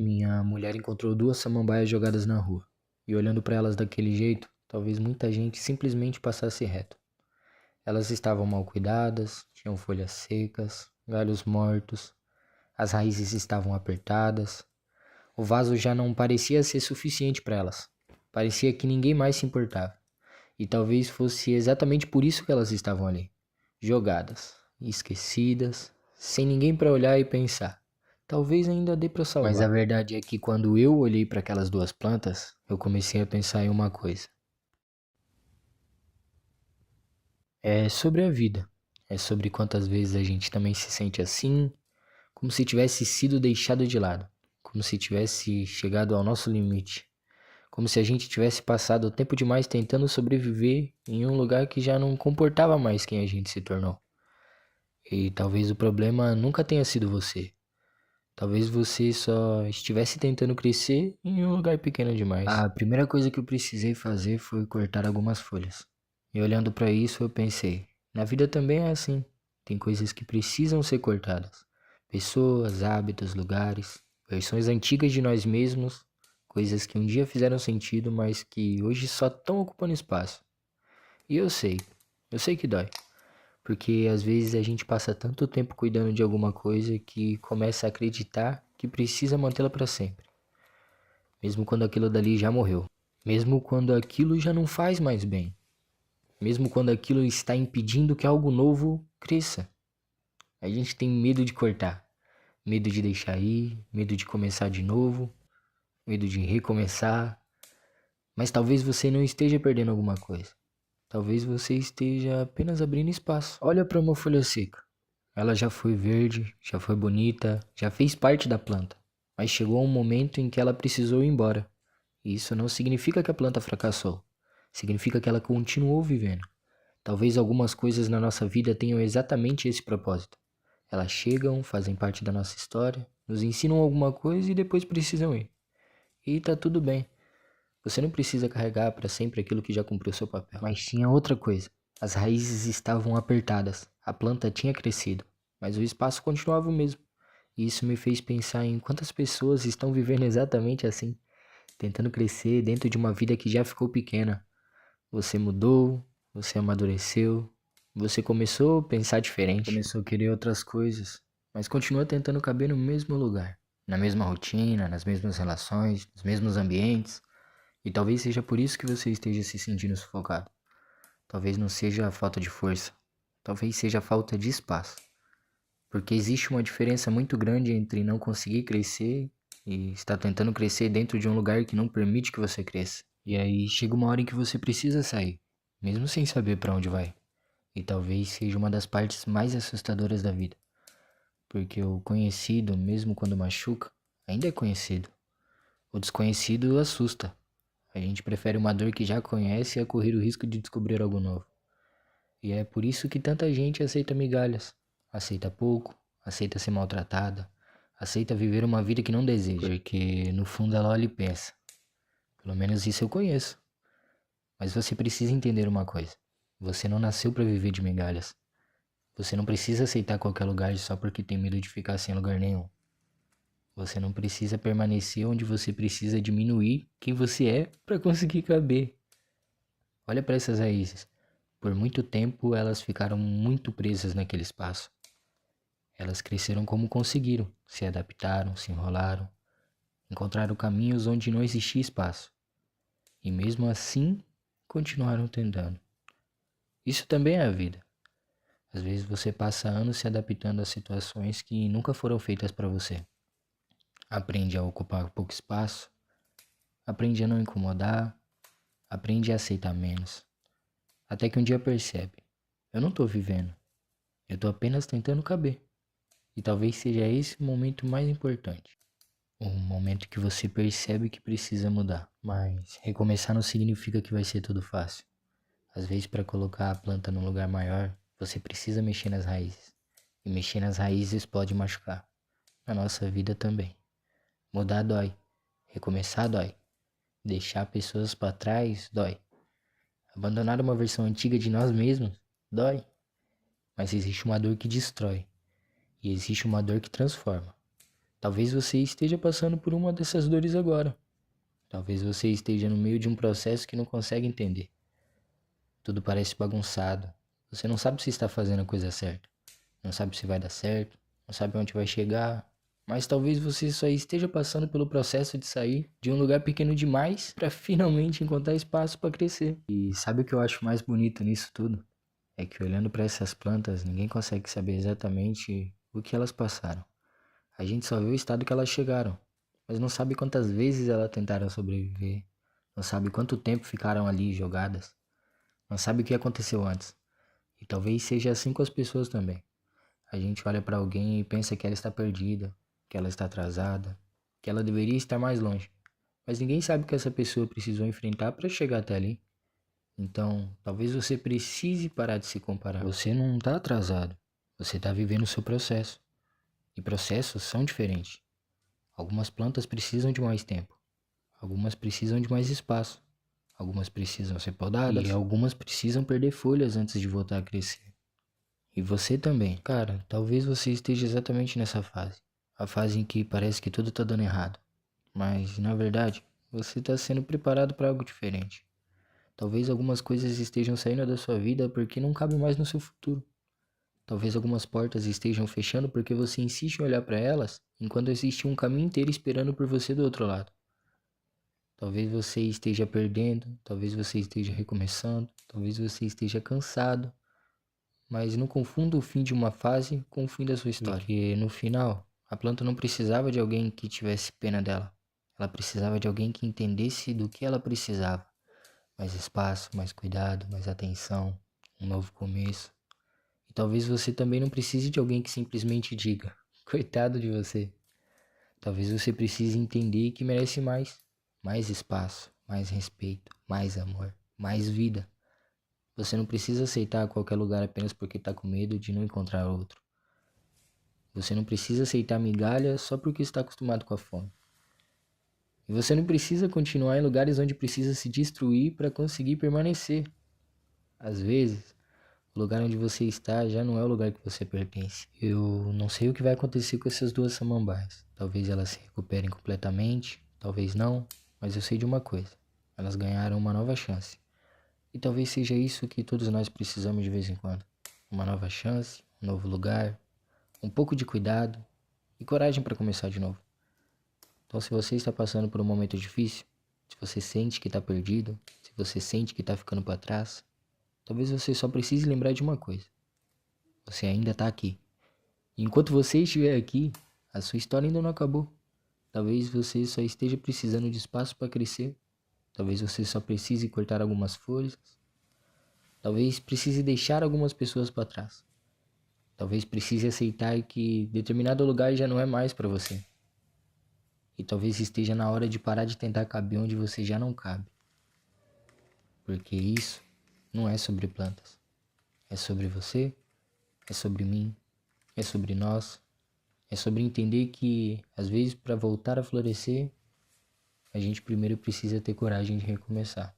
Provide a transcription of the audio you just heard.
Minha mulher encontrou duas samambaias jogadas na rua, e olhando para elas daquele jeito, talvez muita gente simplesmente passasse reto. Elas estavam mal cuidadas, tinham folhas secas, galhos mortos, as raízes estavam apertadas. O vaso já não parecia ser suficiente para elas. Parecia que ninguém mais se importava. E talvez fosse exatamente por isso que elas estavam ali, jogadas, esquecidas, sem ninguém para olhar e pensar. Talvez ainda dê para salvar. Mas a verdade é que quando eu olhei para aquelas duas plantas, eu comecei a pensar em uma coisa. É sobre a vida. É sobre quantas vezes a gente também se sente assim, como se tivesse sido deixado de lado, como se tivesse chegado ao nosso limite, como se a gente tivesse passado tempo demais tentando sobreviver em um lugar que já não comportava mais quem a gente se tornou. E talvez o problema nunca tenha sido você. Talvez você só estivesse tentando crescer em um lugar pequeno demais. A primeira coisa que eu precisei fazer foi cortar algumas folhas. E olhando para isso, eu pensei: na vida também é assim. Tem coisas que precisam ser cortadas. Pessoas, hábitos, lugares, versões antigas de nós mesmos, coisas que um dia fizeram sentido, mas que hoje só estão ocupando espaço. E eu sei que dói. Porque às vezes a gente passa tanto tempo cuidando de alguma coisa que começa a acreditar que precisa mantê-la para sempre, mesmo quando aquilo dali já morreu, mesmo quando aquilo já não faz mais bem, mesmo quando aquilo está impedindo que algo novo cresça. A gente tem medo de cortar, medo de deixar ir, medo de começar de novo, medo de recomeçar, mas talvez você não esteja perdendo alguma coisa. Talvez você esteja apenas abrindo espaço. Olha para uma folha seca. Ela já foi verde, já foi bonita, já fez parte da planta, mas chegou um momento em que ela precisou ir embora. E isso não significa que a planta fracassou, significa que ela continuou vivendo. Talvez algumas coisas na nossa vida tenham exatamente esse propósito. Elas chegam, fazem parte da nossa história, nos ensinam alguma coisa e depois precisam ir. E tá tudo bem. Você não precisa carregar para sempre aquilo que já cumpriu seu papel. Mas tinha outra coisa. As raízes estavam apertadas. A planta tinha crescido, mas o espaço continuava o mesmo. E isso me fez pensar em quantas pessoas estão vivendo exatamente assim, tentando crescer dentro de uma vida que já ficou pequena. Você mudou, você amadureceu, você começou a pensar diferente, começou a querer outras coisas, mas continua tentando caber no mesmo lugar, na mesma rotina, nas mesmas relações, nos mesmos ambientes. E talvez seja por isso que você esteja se sentindo sufocado. Talvez não seja a falta de força. Talvez seja a falta de espaço. Porque existe uma diferença muito grande entre não conseguir crescer e estar tentando crescer dentro de um lugar que não permite que você cresça. E aí chega uma hora em que você precisa sair, mesmo sem saber para onde vai. E talvez seja uma das partes mais assustadoras da vida. Porque o conhecido, mesmo quando machuca, ainda é conhecido. O desconhecido assusta. A gente prefere uma dor que já conhece a correr o risco de descobrir algo novo. E é por isso que tanta gente aceita migalhas, aceita pouco, aceita ser maltratada, aceita viver uma vida que não deseja. Porque no fundo ela olha e pensa: pelo menos isso eu conheço. Mas você precisa entender uma coisa: você não nasceu para viver de migalhas. Você não precisa aceitar qualquer lugar só porque tem medo de ficar sem lugar nenhum. Você não precisa permanecer onde você precisa diminuir quem você é para conseguir caber. Olha para essas raízes. Por muito tempo elas ficaram muito presas naquele espaço. Elas cresceram como conseguiram, se adaptaram, se enrolaram, encontraram caminhos onde não existia espaço. E mesmo assim, continuaram tentando. Isso também é a vida. Às vezes você passa anos se adaptando a situações que nunca foram feitas para você. Aprende a ocupar pouco espaço, aprende a não incomodar, aprende a aceitar menos. Até que um dia percebe: eu não tô vivendo, eu tô apenas tentando caber. E talvez seja esse o momento mais importante. O momento que você percebe que precisa mudar. Mas recomeçar não significa que vai ser tudo fácil. Às vezes, para colocar a planta num lugar maior, você precisa mexer nas raízes. E mexer nas raízes pode machucar. Na nossa vida também. Mudar dói. Recomeçar dói. Deixar pessoas para trás dói. Abandonar uma versão antiga de nós mesmos dói. Mas existe uma dor que destrói. E existe uma dor que transforma. Talvez você esteja passando por uma dessas dores agora. Talvez você esteja no meio de um processo que não consegue entender. Tudo parece bagunçado. Você não sabe se está fazendo a coisa certa. Não sabe se vai dar certo. Não sabe onde vai chegar. Mas talvez você só esteja passando pelo processo de sair de um lugar pequeno demais para finalmente encontrar espaço para crescer. E sabe o que eu acho mais bonito nisso tudo? É que olhando para essas plantas, ninguém consegue saber exatamente o que elas passaram. A gente só vê o estado que elas chegaram, mas não sabe quantas vezes elas tentaram sobreviver, não sabe quanto tempo ficaram ali jogadas, não sabe o que aconteceu antes. E talvez seja assim com as pessoas também. A gente olha para alguém e pensa que ela está perdida, que ela está atrasada, que ela deveria estar mais longe. Mas ninguém sabe o que essa pessoa precisou enfrentar para chegar até ali. Então, talvez você precise parar de se comparar. Você não está atrasado, você está vivendo o seu processo. E processos são diferentes. Algumas plantas precisam de mais tempo, algumas precisam de mais espaço, algumas precisam ser podadas e algumas precisam perder folhas antes de voltar a crescer. E você também. Cara, talvez você esteja exatamente nessa fase. A fase em que parece que tudo tá dando errado. Mas, na verdade, você está sendo preparado para algo diferente. Talvez algumas coisas estejam saindo da sua vida porque não cabem mais no seu futuro. Talvez algumas portas estejam fechando porque você insiste em olhar para elas, enquanto existe um caminho inteiro esperando por você do outro lado. Talvez você esteja perdendo, talvez você esteja recomeçando, talvez você esteja cansado, mas não confunda o fim de uma fase com o fim da sua história. Porque no final, a planta não precisava de alguém que tivesse pena dela. Ela precisava de alguém que entendesse do que ela precisava. Mais espaço, mais cuidado, mais atenção, um novo começo. E talvez você também não precise de alguém que simplesmente diga, coitado de você. Talvez você precise entender que merece mais. Mais espaço, mais respeito, mais amor, mais vida. Você não precisa aceitar qualquer lugar apenas porque está com medo de não encontrar outro. Você não precisa aceitar migalha só porque está acostumado com a fome. E você não precisa continuar em lugares onde precisa se destruir para conseguir permanecer. Às vezes, o lugar onde você está já não é o lugar que você pertence. Eu não sei o que vai acontecer com essas duas samambaias. Talvez elas se recuperem completamente, talvez não, mas eu sei de uma coisa. Elas ganharam uma nova chance. E talvez seja isso que todos nós precisamos de vez em quando. Uma nova chance, um novo lugar, um pouco de cuidado e coragem para começar de novo. Então, se você está passando por um momento difícil, se você sente que está perdido, se você sente que está ficando para trás, talvez você só precise lembrar de uma coisa. Você ainda está aqui. E enquanto você estiver aqui, a sua história ainda não acabou. Talvez você só esteja precisando de espaço para crescer. Talvez você só precise cortar algumas folhas. Talvez precise deixar algumas pessoas para trás. Talvez precise aceitar que determinado lugar já não é mais para você. E talvez esteja na hora de parar de tentar caber onde você já não cabe. Porque isso não é sobre plantas. É sobre você, é sobre mim, é sobre nós. É sobre entender que, às vezes, para voltar a florescer, a gente primeiro precisa ter coragem de recomeçar.